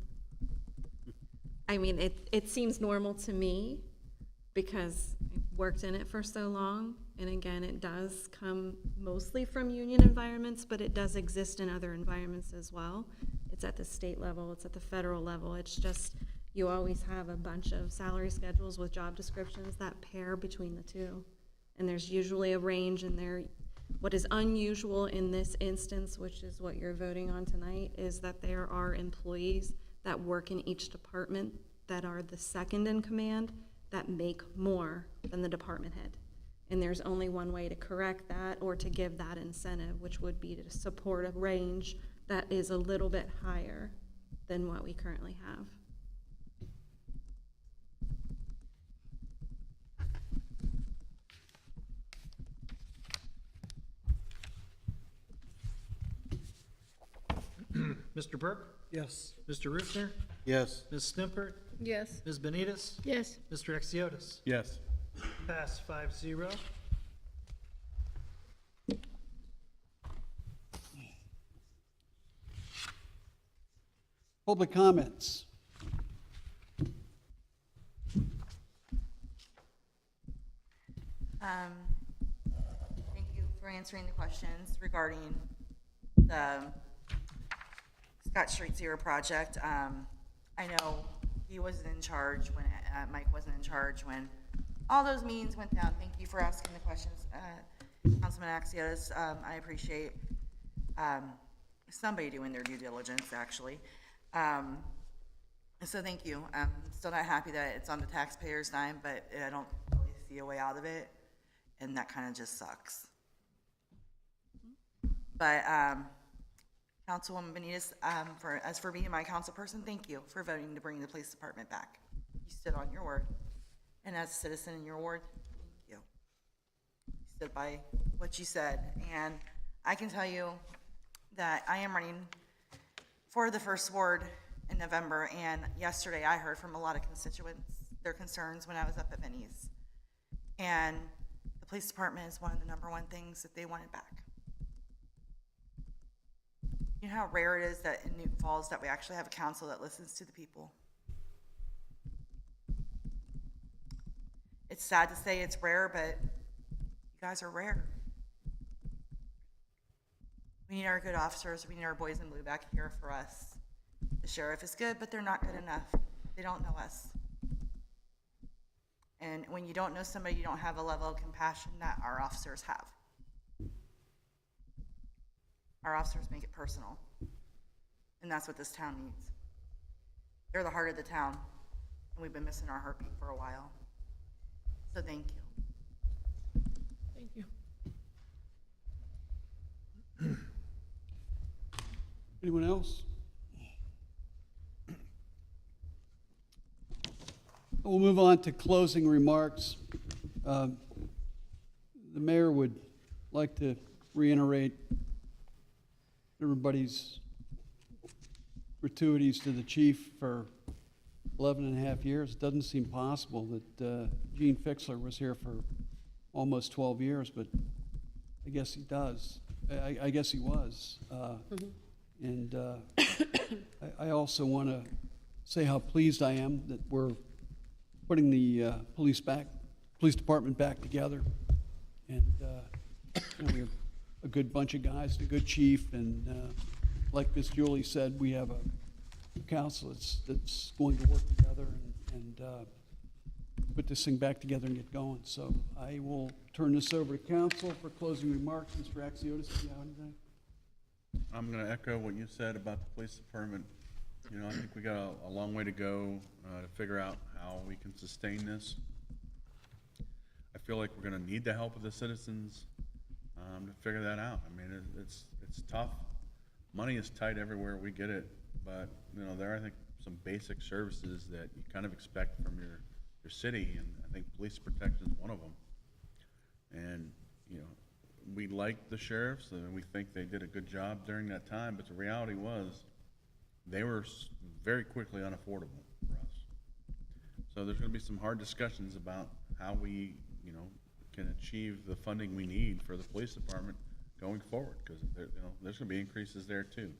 I mean, it seems normal to me because I've worked in it for so long. And again, it does come mostly from union environments, but it does exist in other environments as well. It's at the state level, it's at the federal level. It's just, you always have a bunch of salary schedules with job descriptions that pair between the two. And there's usually a range in there. What is unusual in this instance, which is what you're voting on tonight, is that there are employees that work in each department that are the second in command that make more than the department head. And there's only one way to correct that or to give that incentive, which would be to support a range that is a little bit higher than what we currently have. Mr. Burke? Yes. Mr. Rufner? Yes. Ms. Snimpert? Yes. Ms. Benitez? Yes. Mr. Exiotis? Yes. Pass 5-0. Public comments. Thank you for answering the questions regarding the Scott Street Zero project. I know he wasn't in charge when, Mike wasn't in charge when all those meetings went down. Thank you for asking the questions, Councilman Axiotis. I appreciate somebody doing their due diligence, actually. So thank you. I'm still not happy that it's on the taxpayers' dime, but I don't really see a way out of it, and that kind of just sucks. But Councilwoman Benitez, as for being my council person, thank you for voting to bring the police department back. You stood on your word, and as a citizen in your ward, thank you. You stood by what you said, and I can tell you that I am running for the first ward in November, and yesterday I heard from a lot of constituents their concerns when I was up at Vinnie's. And the police department is one of the #1 things that they wanted back. You know how rare it is that in Newton Falls that we actually have a council that listens to the people? It's sad to say it's rare, but you guys are rare. We need our good officers. We need our boys in blue back here for us. The sheriff is good, but they're not good enough. They don't know us. And when you don't know somebody, you don't have a level of compassion that our officers have. Our officers make it personal. And that's what this town needs. They're the heart of the town, and we've been missing our heartbeat for a while. So thank you. Thank you. Anyone else? We'll move on to closing remarks. The mayor would like to reiterate everybody's gratuities to the chief for 11 and a half years. It doesn't seem possible that Gene Fixler was here for almost 12 years, but I guess he does. I guess he was. And I also want to say how pleased I am that we're putting the police department back together. And you know, we have a good bunch of guys, a good chief, and like Miss Julie said, we have a council that's going to work together and put this thing back together and get going. So I will turn this over to council for closing remarks. Mr. Axiotis, do you have anything? I'm going to echo what you said about the police department. You know, I think we got a long way to go to figure out how we can sustain this. I feel like we're going to need the help of the citizens to figure that out. I mean, it's tough. money is tight everywhere, we get it, but, you know, there are, I think, some basic services that you kind of expect from your city, and I think police protection is one of them. And, you know, we like the sheriffs, and we think they did a good job during that time, but the reality was, they were very quickly unaffordable for us. So there's gonna be some hard discussions about how we, you know, can achieve the funding we need for the police department going forward, because there, you know, there's gonna be increases there too.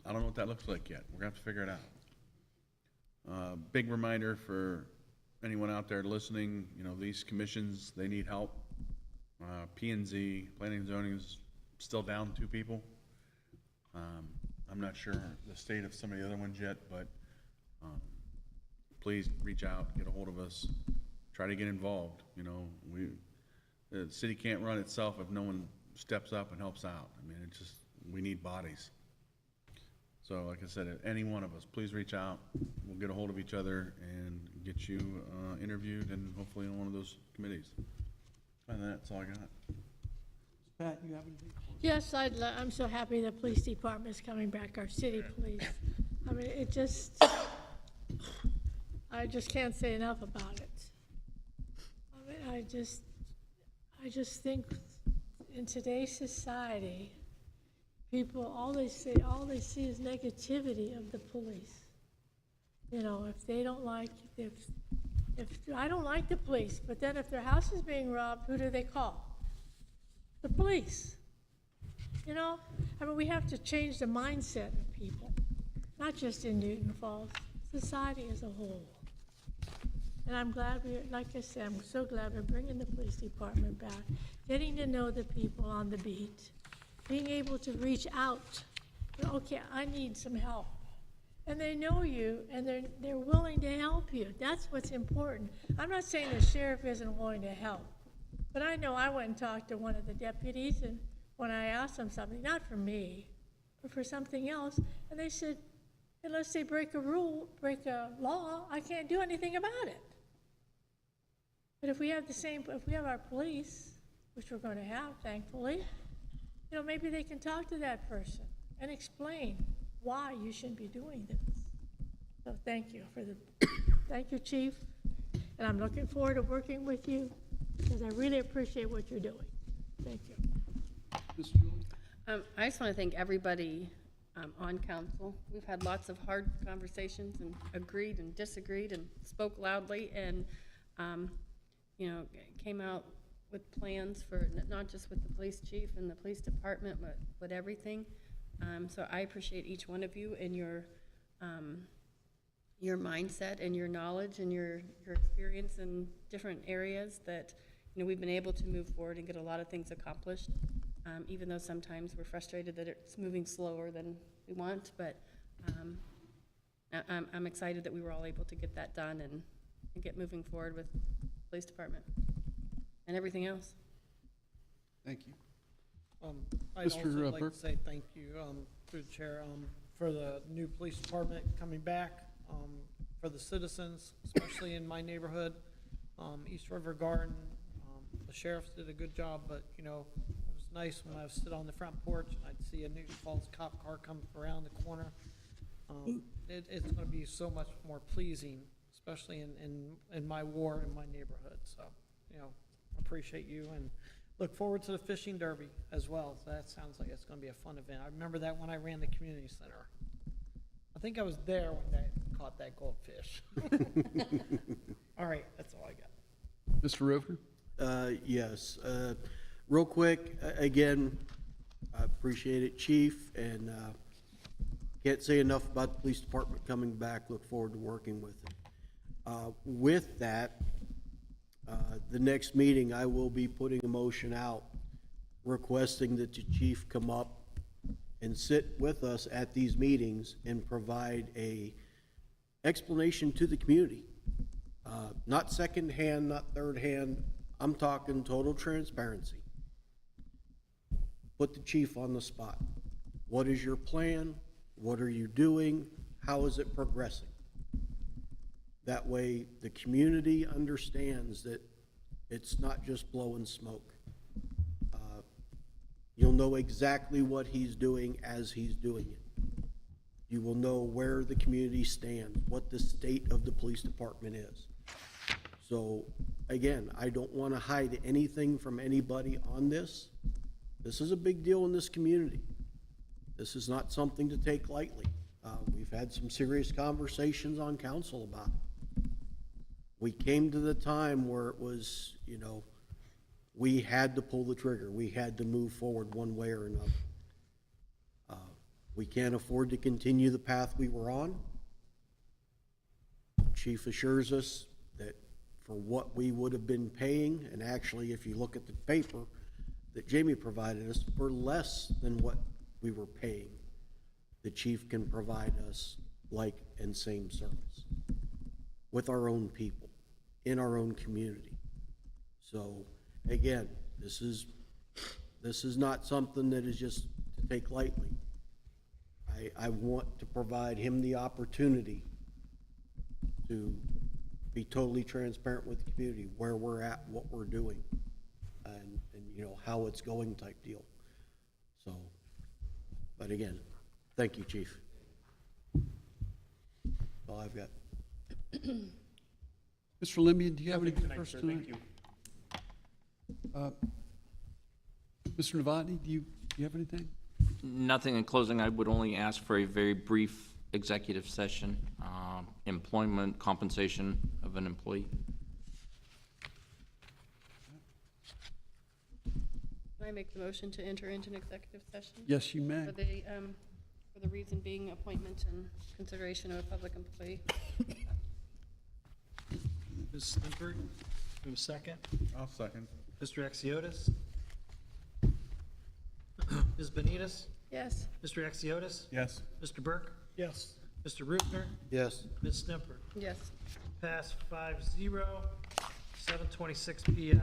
I don't know what that looks like yet. We're gonna have to figure it out. Big reminder for anyone out there listening, you know, these commissions, they need help. P and Z, planning and zoning is still down 2 people. I'm not sure the state of some of the other ones yet, but please reach out, get a hold of us, try to get involved. You know, the city can't run itself if no one steps up and helps out. I mean, it's just, we need bodies. So like I said, any one of us, please reach out. We'll get a hold of each other and get you interviewed and hopefully in one of those committees. And that's all I got. Pat, you have anything? Yes, I'm so happy the police department is coming back, our city police. I mean, I just can't say enough about it. I mean, I just think in today's society, people, all they see is negativity of the police. You know, if they don't like, if I don't like the police, but then if their house is being robbed, who do they call? The police. You know, I mean, we have to change the mindset of people, not just in Newton Falls, society as a whole. And I'm glad like I said, I'm so glad we're bringing the police department back, getting to know the people on the beat, being able to reach out. Okay, I need some help. And they know you, and they're willing to help you. That's what's important. I'm not saying the sheriff isn't willing to help, but I know I went and talked to one of the deputies, and when I asked them something, not for me, but for something else, and they said, unless they break a rule, break a law, I can't do anything about it. But if we have our police, which we're going to have, thankfully, you know, maybe they can talk to that person and explain why you shouldn't be doing this. So thank you thank you, Chief, and I'm looking forward to working with you because I really appreciate what you're doing. Thank you. Ms. Julie? I just want to thank everybody on council. We've had lots of hard conversations and agreed and disagreed and spoke loudly and, you know, came out with plans for not just with the police chief and the police department, but everything. So I appreciate each one of you and your mindset and your knowledge and your experience in different areas that, you know, we've been able to move forward and get a lot of things accomplished, even though sometimes we're frustrated that it's moving slower than we want, but I'm excited that we were all able to get that done and get moving forward with the police department and everything else. Thank you. I'd Mr. also like Burke. to say thank you, through the chair, for the new police department coming back, for the citizens, especially in my neighborhood, East River Garden. The sheriffs did a good job, but, you know, it was nice when I would sit on the front porch and I'd see a Newton Falls cop car come around the corner. It's gonna be so much more pleasing, especially in my ward, in my neighborhood, so, you know, appreciate you and look forward to the fishing derby as well. So that sounds like it's gonna be a fun event. I remember that when I ran the community center. I think I was there when I caught that goldfish. All right, that's all I got. Mr. Rovner? Yes. Real quick, again, I appreciate it, Chief, and can't say enough about the police department coming back. Look forward to working with them. With that, the next meeting, I will be putting a motion out requesting that the chief come up and sit with us at these meetings and provide a explanation to the community. Not secondhand, not third hand, I'm talking total transparency. Put the chief on the spot. What is your plan? What are you doing? How is it progressing? That way, the community understands that it's not just blowing smoke. You'll know exactly what he's doing as he's doing it. You will know where the community stands, what the state of the police department is. So, again, I don't want to hide anything from anybody on this. This is a big deal in this community. This is not something to take lightly. We've had some serious conversations on council about it. We came to the time where it was, you know, we had to pull the trigger. We had to move forward one way or another. We can't afford to continue the path we were on. Chief assures us that for what we would have been paying, and actually, if you look at the paper that Jamie provided us, for less than what we were paying, the chief can provide us like and same service with our own people, in our own community. So, again, this is not something that is just to take lightly. I want to provide him the opportunity to be totally transparent with the community, where we're at, what we're doing, and you know, how it's going type deal. So, but again, thank you, Chief. That's all I've got. Mr. Limby, do you have anything for us tonight? Mr. Novotny, do you have anything? Nothing in closing. I would only ask for a very brief executive session, employment compensation of an employee. Can I make the motion to enter into an executive session? Yes, you may. For the reason being appointment and consideration of a public employee. Ms. Snifford, do we have a second? I'll second. Mr. Axiotis? Ms. Benitez? Yes. Mr. Axiotis? Yes. Mr. Burke? Yes. Mr. Rupner? Yes. Ms. Snifford? Yes. Pass 5-0, 7:26 PM.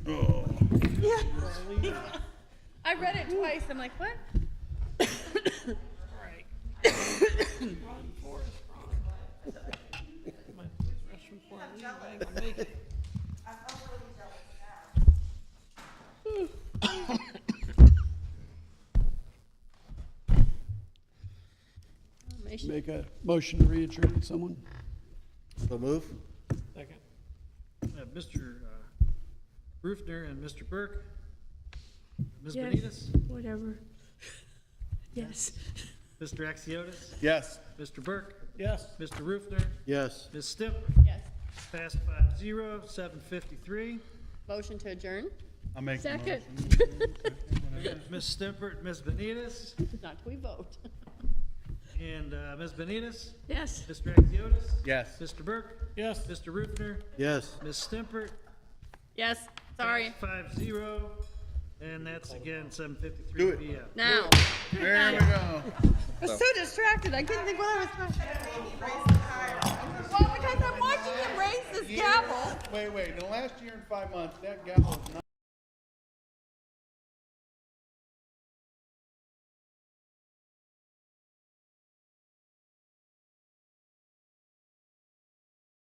I read it twice, I'm like, what? Make a motion to re-adjourn, someone? So move? Second. Mr. Rufner and Mr. Burke. Ms. Yes, Benitez, whatever. Yes. Mr. Axiotis, Yes. Mr. Burke, Yes. Mr. Rufner, Yes. Ms. Stipp, Yes. passed 5-0, 7:53. Motion to adjourn? I'll make the Second. motion. Ms. Stimpert, Ms. Benitez, Not till we vote. and Ms. Benitez, Yes. Mr. Axiotis, Yes. Mr. Burke, Yes. Mr. Rufner, Yes. Ms. Stimpert, Yes, sorry. 5-0, and that's again 7:53 Do it. PM. Now. There we go. I was so distracted, I couldn't think what I was trying to. Well, because I'm watching him raise this gavel. Wait, in the last year and 5 months, that gavel is not.